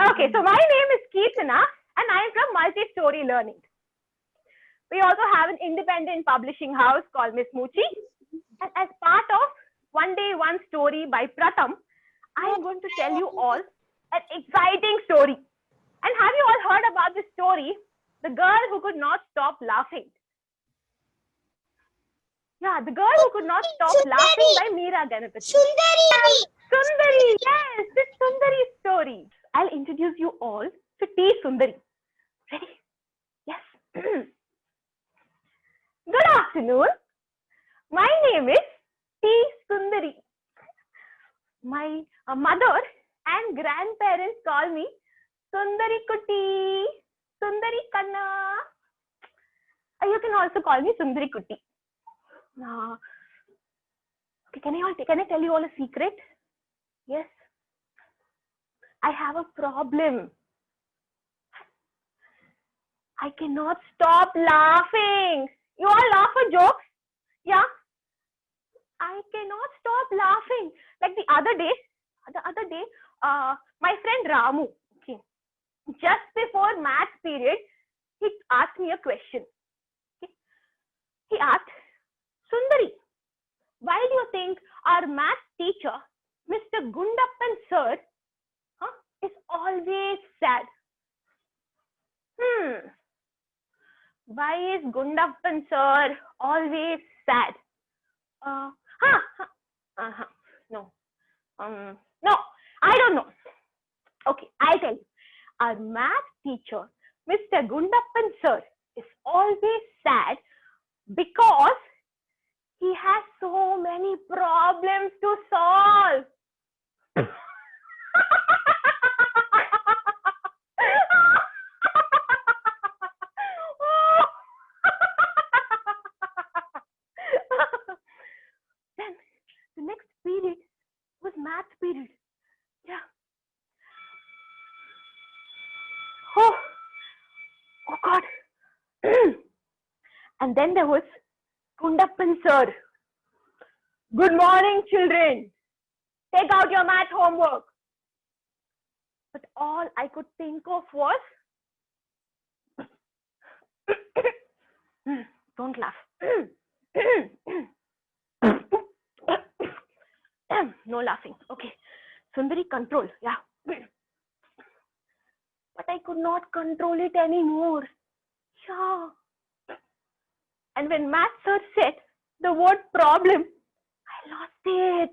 Okay, so my name is Keertana and I am from Multi-Story Learning. We also have an independent publishing house called Miss Moochi. And as part of One Day One Story by Pratham, I am going to tell you all an exciting story. And have you all heard about this story, The Girl Who Could Not Stop Laughing? Yeah, The Girl Who Could Not Stop Laughing by Meera Ganapathy. Sundari! Sundari, yes, this Sundari story. I'll introduce you all to T. Sundari. Ready? Yes. Good afternoon. My name is T. Sundari. My mother and grandparents call me Sundari Kutti, Sundari Kanna. You can also call me Sundari Kutti. Okay, can I tell you all a secret? Yes. I have a problem. I cannot stop laughing. You all laugh for jokes? Yeah. I cannot stop laughing. Like the other day, my friend Ramu, okay, just before maths period, he asked me a question. Okay. He asked, Sundari, why do you think our maths teacher, Mr. Gundappan sir, is always sad? Why is Gundappan sir always sad? No. No, I don't know. Okay, I'll tell you. Our math teacher, Mr. Gundappan sir, is always sad because he has so many problems to solve. Then the next period was math period. Yeah. Oh God. And then there was Gundappan sir. Good morning, children. Take out your math homework. But all I could think of was, don't laugh. No laughing. Okay. Sundari, control. Yeah. But I could not control it anymore. Yeah. And when math sir said the word problem, I lost it.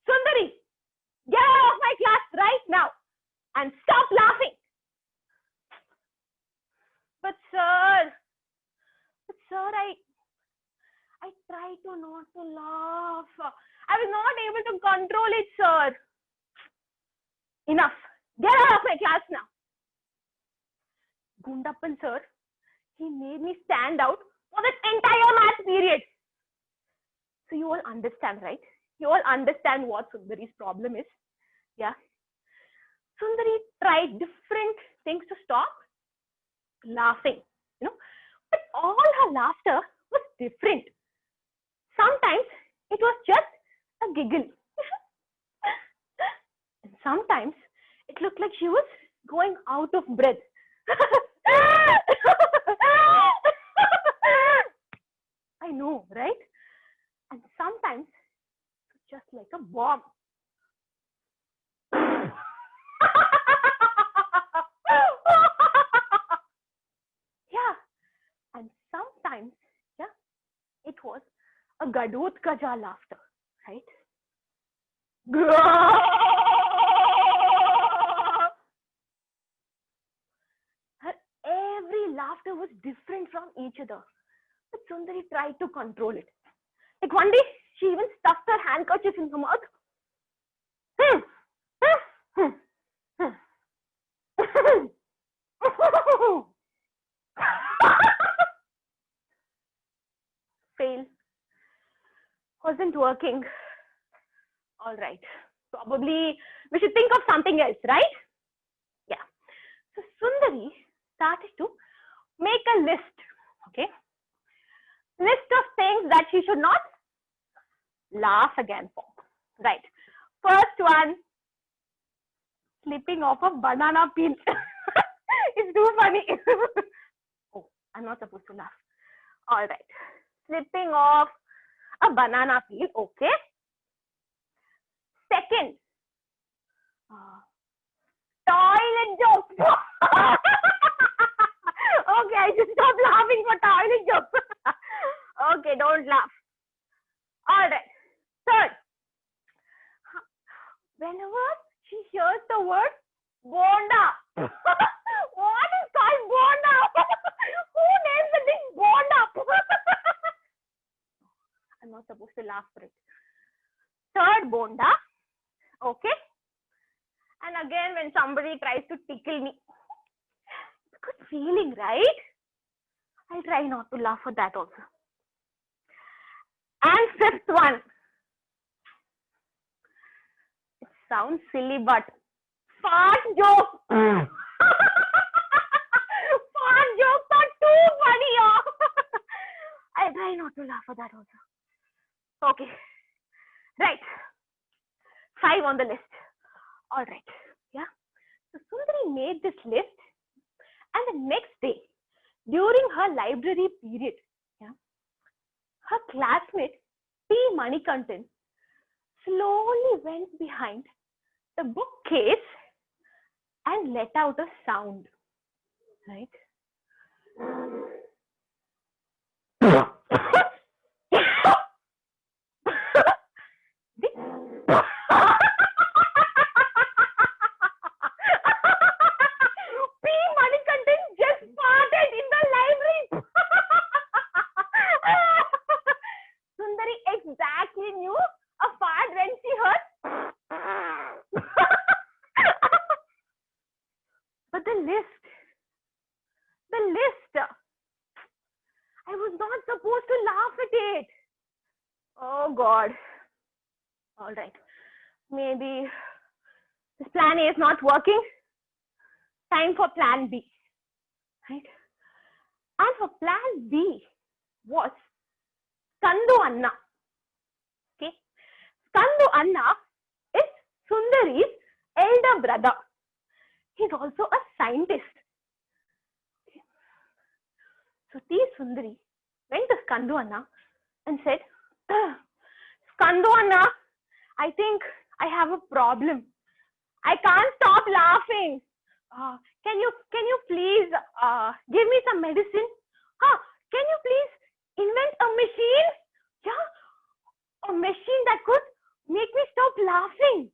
Sundari, get out of my class right now and stop laughing. But sir, I tried to not to laugh. I was not able to control it, sir. Enough. Get out of my class now. Gundappan sir, he made me stand out for the entire math period. So you all understand, right? You all understand what Sundari's problem is. Yeah. Sundari tried different things to stop laughing, but all her laughter was different. Sometimes it was just a giggle. And sometimes it looked like she was going out of breath. I know, right? And sometimes it's just like a bomb. Yeah. And sometimes, yeah, it was a Gadotkaja laughter, right? Her every laughter was different from each other. But Sundari tried to control it. Like one day, she even stuffed her handkerchief in her mouth. Fail. Wasn't working. All right. Probably we should think of something else, right? Yeah. So Sundari started to make a list, okay? List of things that she should not laugh again for, right? First one, slipping off a banana peel. It's too funny. Oh, I'm not supposed to laugh. All right. Slipping off a banana peel, okay. Second, toilet jokes. Okay, I should stop laughing for toilet jokes. Okay, don't laugh. All right. Third, whenever she hears the word bonda. What is called bonda? Who names the dish bonda? I'm not supposed to laugh for it. Third, bonda. Okay. And again, when somebody tries to tickle me, it's a good feeling, right? I'll try not to laugh for that also. And fifth one. It sounds silly, but fart jokes. Fart jokes are too funny. I'll try not to laugh for that also. Okay. Right. 5 on the list. All right. Yeah. So Sundari made this list, and the next day, during her library period, yeah, her classmate P. Manikantan slowly went behind the bookcase and let out a sound. Right? P. Manikantan just farted in the library. Sundari exactly knew a fart when she heard. But the list. I was not supposed to laugh at it. Oh God. All right. Maybe this plan A is not working. Time for plan B. Right? And for plan B was Skandu Anna. Okay. Skandu Anna is Sundari's elder brother. He's also a scientist. Okay. So T. Sundari went to Skandu Anna and said, Skandu Anna, I think I have a problem. I can't stop laughing. Can you please give me some medicine? Can you please invent a machine? Yeah, a machine that could make me stop laughing.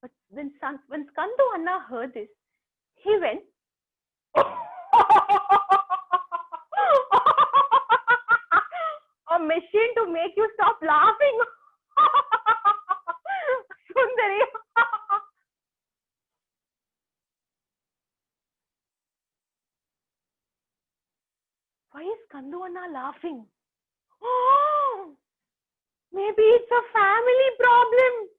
But when Skandu Anna heard this, he went. A machine to make you stop laughing. Sundari. Why is Skandu Anna laughing? Oh, maybe it's a family problem.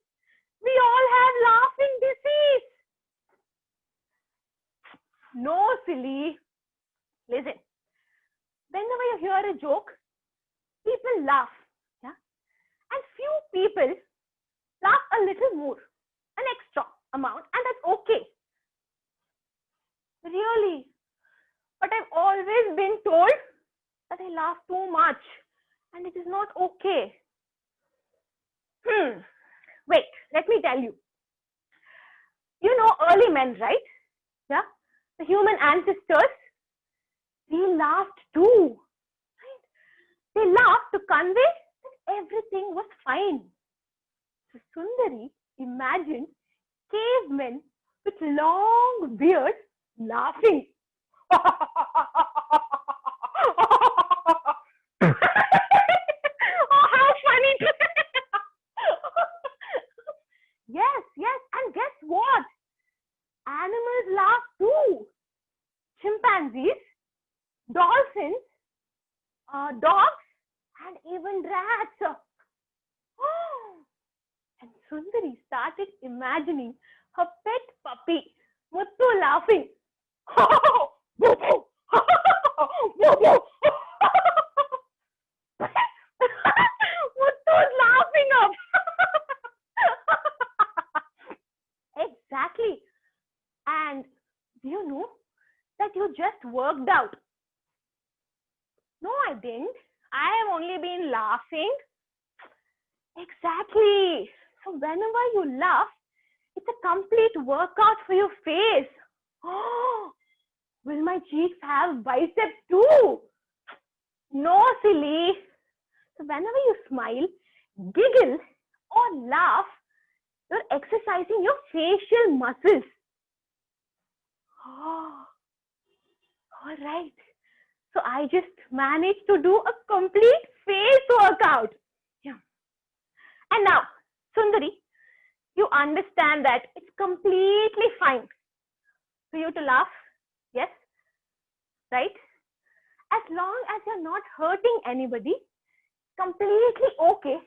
We all have laughing disease. No, silly. Listen. Whenever you hear a joke, people laugh. Yeah? And few people laugh a little more, an extra amount, and that's okay. Really. But I've always been told that I laugh too much, and it is not okay. Wait, let me tell you. You know early men, right? Yeah? The human ancestors, they laughed too. Right? They laughed to convey that everything was fine. So Sundari imagined cavemen with long beards laughing. Oh, how funny. Yes, and guess what? Animals laugh too. Chimpanzees, dolphins, dogs, and even rats. And Sundari started imagining her pet puppy, Muttu, laughing. Boo boo. Boo boo. What was laughing up? Exactly. And do you know that you just worked out? No, I didn't. I have only been laughing. Exactly. So whenever you laugh, it's a complete workout for your face. Oh, will my cheeks have biceps too? No, silly. So whenever you smile, giggle, or laugh, you're exercising your facial muscles. Oh, all right. So I just managed to do a complete face workout. Yeah. And now, Sundari, you understand that it's completely fine for you to laugh. Yes, right? As long as you're not hurting anybody, completely okay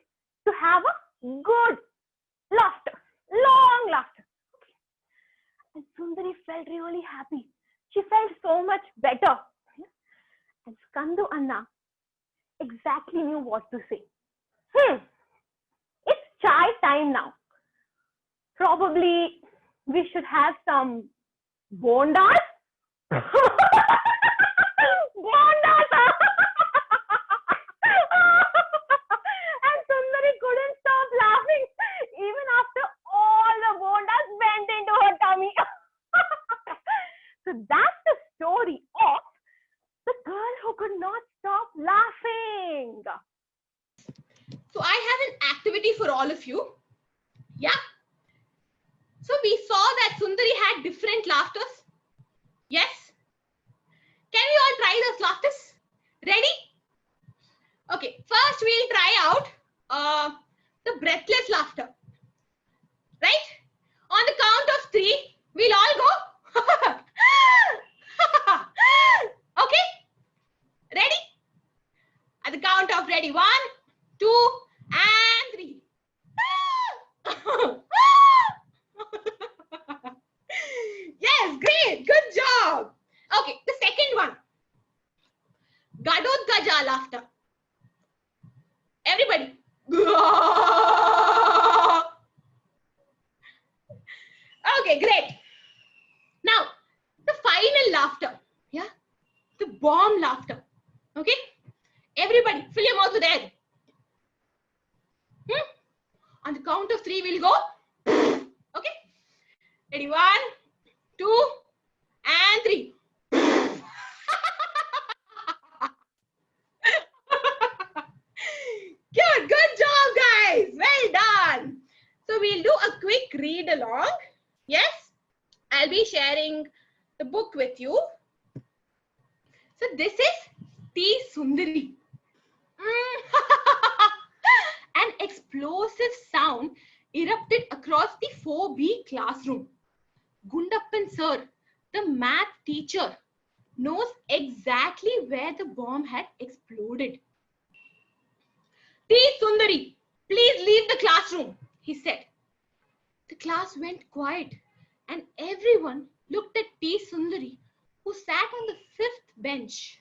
to have a good laughter, long laughter. And Sundari felt really happy. She felt so much better. And Skandu Anna exactly knew what to say. It's chai time now. Probably we should have some bondas. Bondas! And Sundari couldn't stop laughing even after all the bondas went into her tummy. So that's the story of the girl who could not stop laughing. So I have an activity for all of you. Yeah. So we saw that Sundari had different laughters. Yes. Can we all try those laughters? Ready? Okay. First, we'll try out the breathless laughter. Right? On the count of 3, we'll all go. Okay? Ready? At the count of ready. 1, 2, and 3. Yes, great. Good job. Okay, the second one. Gadodgaja laughter. Everybody. Okay, great. Now, the final laughter. Yeah, the bomb laughter. Okay, everybody, fill your mouth with air. On the count of 3, we'll go. Okay, ready? 1, 2, and 3. Good job, guys. Well done. So we'll do a quick read along. Yes, I'll be sharing the book with you. So this is T. Sundari. An explosive sound erupted across the 4B classroom. Gundappan sir, the math teacher, knows exactly where the bomb had exploded. T. Sundari, please leave the classroom, he said. The class went quiet and everyone looked at T. Sundari, who sat on the 5th bench.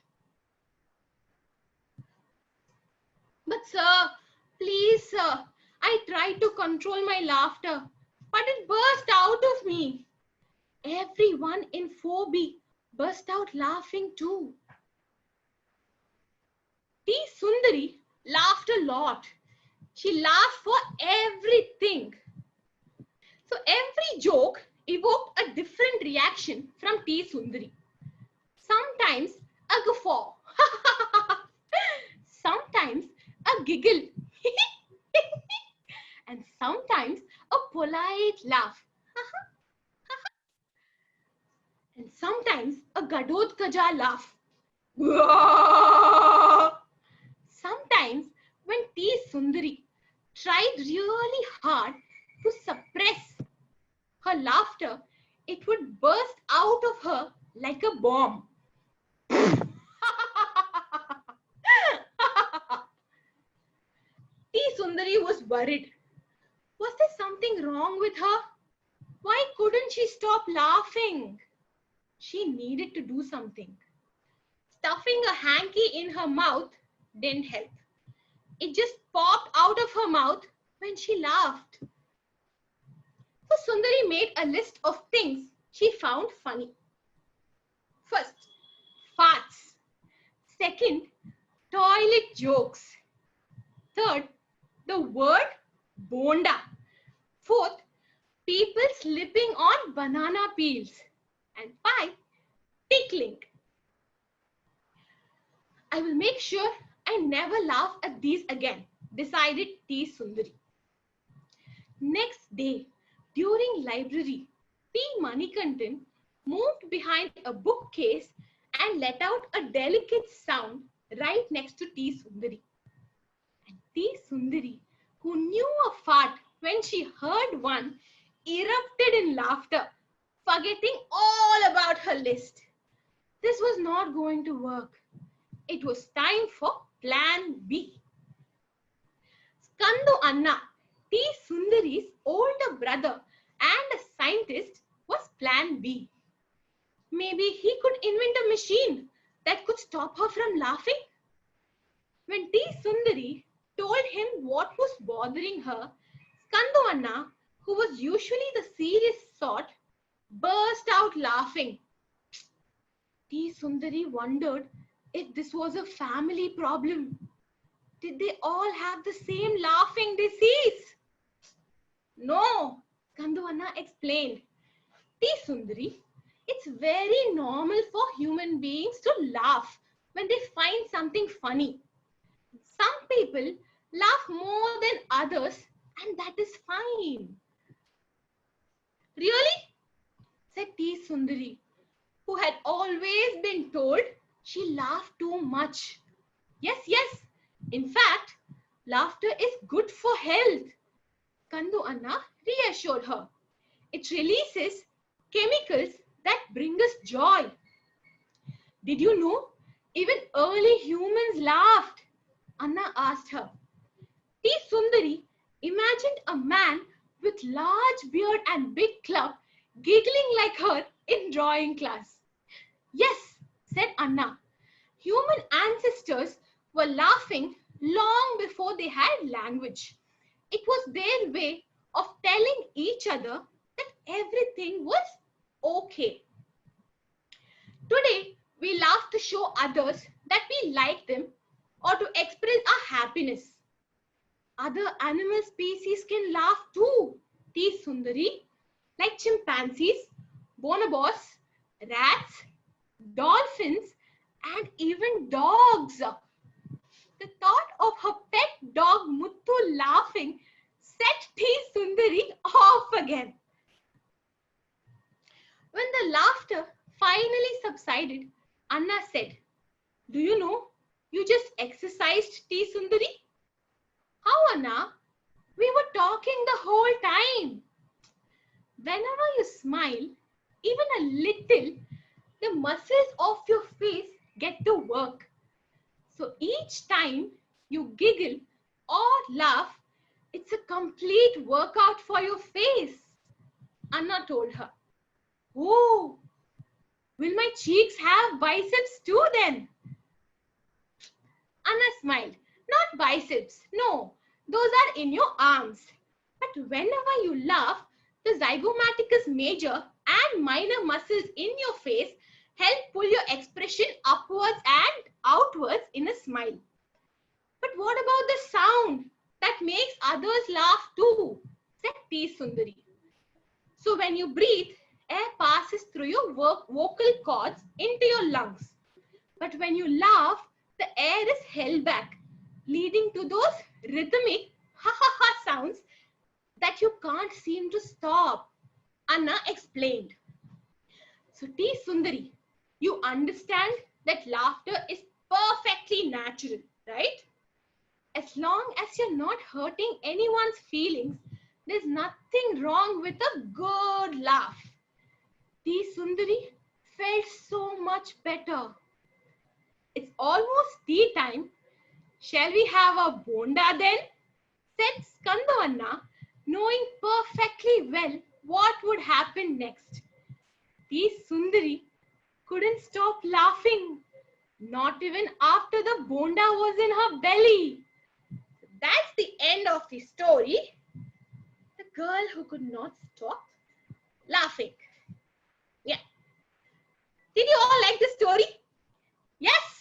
But sir, please sir, I tried to control my laughter, but it burst out of me. Everyone in 4B burst out laughing too. T. Sundari laughed a lot. She laughed for everything. So every joke evoked a different reaction from T. Sundari. Sometimes a guffaw. Sometimes a giggle. And sometimes a polite laugh. And sometimes a gadodkaja laugh. Sometimes when T. Sundari tried really hard to suppress her laughter, it would burst out of her like a bomb. T. Sundari was worried. Was there something wrong with her? Why couldn't she stop laughing? She needed to do something. Stuffing a hanky in her mouth didn't help. It just popped out of her mouth when she laughed. So Sundari made a list of things she found funny. First, farts. Second, toilet jokes. Third, the word bonda. Fourth, people slipping on banana peels. And 5, tickling. I will make sure I never laugh at these again, decided T. Sundari. Next day, during library, P. Manikandan moved behind a bookcase and let out a delicate sound right next to T. Sundari. And T. Sundari, who knew a fart when she heard one, erupted in laughter, forgetting all about her list. This was not going to work. It was time for Plan B. Skandu Anna, T. Sundari's older brother and a scientist, was Plan B. Maybe he could invent a machine that could stop her from laughing. When T. Sundari told him what was bothering her, Skandu Anna, who was usually the serious sort, burst out laughing. T. Sundari wondered if this was a family problem. Did they all have the same laughing disease? No, Skandu Anna explained. T. Sundari, it's very normal for human beings to laugh when they find something funny. Some people laugh more than others, and that is fine. Really? Said T. Sundari, who had always been told she laughed too much. Yes. In fact, laughter is good for health. Skandu Anna reassured her. It releases chemicals that bring us joy. Did you know even early humans laughed? Anna asked her. T. Sundari imagined a man with large beard and big club giggling like her in drawing class. Yes, said Anna. Human ancestors were laughing long before they had language. It was their way of telling each other that everything was okay. Today, we laugh to show others that we like them or to express our happiness. Other animal species can laugh too, T. Sundari, like chimpanzees, bonobos, rats, dolphins, and even dogs. The thought of her pet dog Muthu laughing set T. Sundari off again. When the laughter finally subsided, Anna said, "Do you know, you just exercised, T. Sundari?" How, Anna? We were talking the whole time. Whenever you smile, even a little, the muscles of your face get to work. So each time you giggle or laugh, it's a complete workout for your face, Anna told her. Oh, will my cheeks have biceps too then? Anna smiled. Not biceps, no, those are in your arms. But whenever you laugh, the zygomaticus major and minor muscles in your face help pull your expression upwards and outwards in a smile. But what about the sound that makes others laugh too? Said T. Sundari. So when you breathe, air passes through your vocal cords into your lungs. But when you laugh, the air is held back, leading to those rhythmic ha-ha-ha sounds that you can't seem to stop, Anna explained. So T. Sundari, you understand that laughter is perfectly natural, right? As long as you're not hurting anyone's feelings, there's nothing wrong with a good laugh. T. Sundari felt so much better. It's almost tea time. Shall we have a bonda then? Said Skandu Anna, knowing perfectly well what would happen next. T. Sundari couldn't stop laughing, not even after the bonda was in her belly. That's the end of the story. The girl who could not stop laughing. Yeah. Did you all like the story? Yes?